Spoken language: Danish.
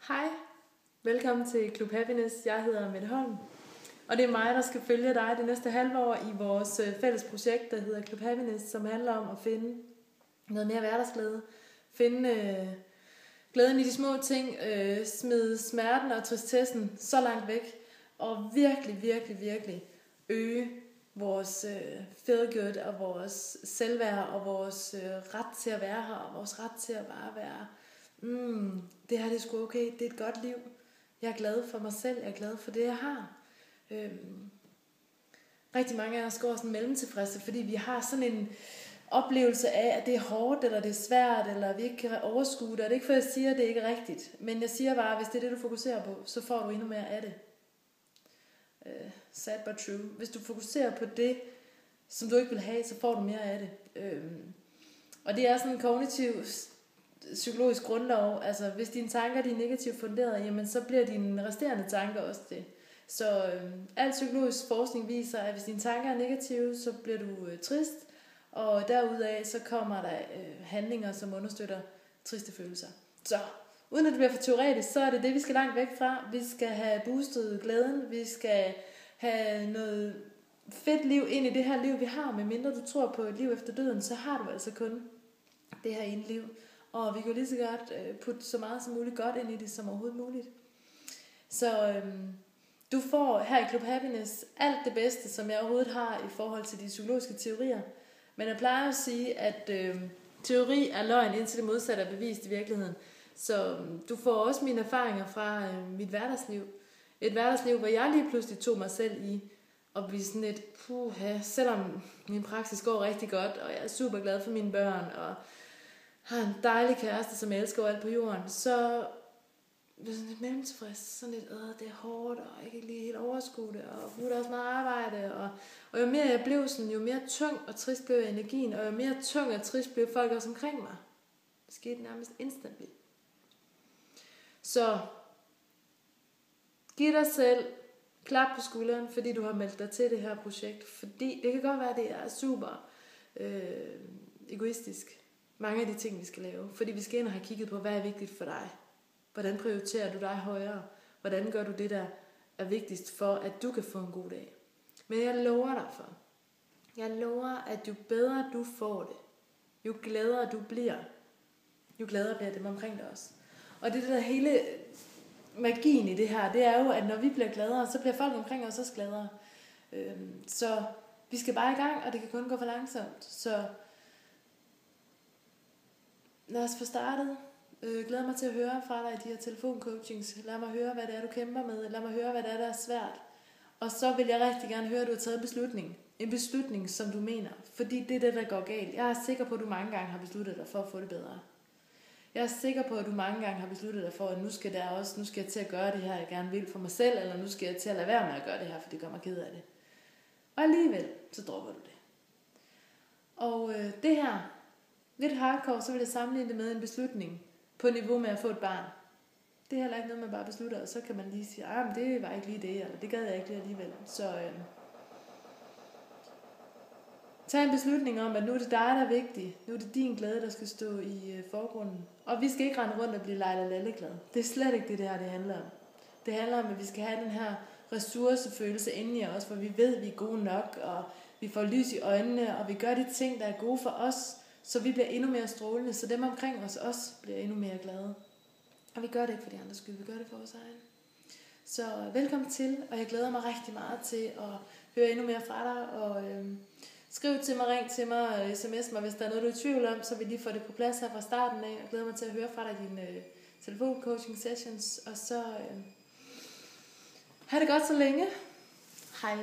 Hej, velkommen til Klub Happiness. Jeg hedder Mette Holm, og det er mig, der skal følge dig det næste halve år i vores fælles projekt, der hedder Klub Happiness, som handler om at finde noget mere hverdagsglæde. Finde glæden i de små ting, smide smerten og tristessen så langt væk, og virkelig øge vores feel good og vores selvværd og vores ret til at være her og vores ret til at bare være det her det er sgu okay, det er et godt liv. Jeg er glad for mig selv, jeg er glad for det jeg har. Rigtig mange af os går sådan mellemtilfredse, fordi vi har sådan en oplevelse af, at det er hårdt, eller det er svært, eller vi ikke kan overskue det. Og det er ikke for, at jeg siger, at det ikke er rigtigt. Men jeg siger bare, at hvis det er det, du fokuserer på, så får du endnu mere af det. Sad but true. Hvis du fokuserer på det, som du ikke vil have, så får du mere af det. Og det er sådan en kognitiv psykologisk grundlov. Altså, hvis dine tanker de er negativt funderet, jamen, så bliver dine resterende tanker også det. Så al psykologisk forskning viser, at hvis dine tanker er negative, så bliver du trist, og derudaf så kommer der handlinger, som understøtter triste følelser. Så uden at det bliver for teoretisk, så er det det, vi skal langt væk fra. Vi skal have boostet glæden, vi skal have noget fedt liv ind i det her liv, vi har. Medmindre du tror på et liv efter døden, så har du altså kun det her ene liv. Og vi kan lige så godt putte så meget som muligt godt ind i det som overhovedet muligt. Så du får her i Klub Happiness alt det bedste, som jeg overhovedet har i forhold til de psykologiske teorier. Men jeg plejer at sige, at teori er løgn, indtil det modsatte er bevist i virkeligheden. Så du får også mine erfaringer fra mit hverdagsliv. Et hverdagsliv, hvor jeg lige pludselig tog mig selv i at blive sådan et, selvom min praksis går rigtig godt, og jeg er super glad for mine børn, og har en dejlig kæreste, som jeg elsker alt på jorden, så bliver sådan lidt mellemtilfreds, sådan lidt, det er hårdt, og jeg kan ikke lige helt overskue det, og der er også meget arbejde, og jo mere jeg blev sådan, jo mere tung og trist blev energien, og jo mere tung og trist blev folk også omkring mig. Det skete nærmest instantly. Så giv dig selv klap på skulderen, fordi du har meldt dig til det her projekt, fordi det kan godt være, at det er super egoistisk, mange af de ting, vi skal lave, fordi vi skal ind og have kigget på, hvad er vigtigt for dig. Hvordan prioriterer du dig højere? Hvordan gør du det, der er vigtigst for, at du kan få en god dag? Men jeg lover dig for. Jeg lover, at jo bedre du får det, jo gladere du bliver, jo gladere bliver dem omkring dig også. Og det der hele magien i det her, det er jo, at når vi bliver gladere, så bliver folk omkring os også gladere. Så vi skal bare i gang, og det kan kun gå for langsomt. Så lad os få startet. Glæder mig til at høre fra dig i de her telefoncoachings. Lad mig høre, hvad det er, du kæmper med. Lad mig høre, hvad det er, der er svært. Og så vil jeg rigtig gerne høre, at du har taget en beslutning. En beslutning, som du mener. Fordi det er det, der går galt. Jeg er sikker på, at du mange gange har besluttet dig for at få det bedre. Jeg er sikker på, at du mange gange har besluttet dig for, at nu skal jeg til at gøre det her, jeg gerne vil for mig selv. Eller nu skal jeg til at lade være med at gøre det her, for det gør mig ked af det. Og alligevel, så dropper du det. Og det her, lidt hardcore, så vil jeg sammenligne det med en beslutning på niveau med at få et barn. Det er heller ikke noget, man bare beslutter, og så kan man lige sige, men det var ikke lige det, eller det gad jeg ikke lige alligevel. Så tag en beslutning om, at nu er det dig, der er vigtig. Nu er det din glæde, der skal stå i forgrunden. Og vi skal ikke rende rundt og blive lejle-lalle-glad. Det er slet ikke det her, det handler om. Det handler om, at vi skal have den her ressourcefølelse inde i os, hvor vi ved, at vi er gode nok, og vi får lys i øjnene, og vi gør de ting, der er gode for os, så vi bliver endnu mere strålende, så dem omkring os også bliver endnu mere glade. Og vi gør det ikke for de andres skyld, vi gør det for vores egen. Så velkommen til, og jeg glæder mig rigtig meget til at høre endnu mere fra dig, og skriv til mig, ring til mig, sms mig, hvis der er noget, du er i tvivl om, så vil lige få det på plads her fra starten af. Jeg glæder mig til at høre fra dig i dine telefoncoaching sessions, og så have det godt så længe. Hej.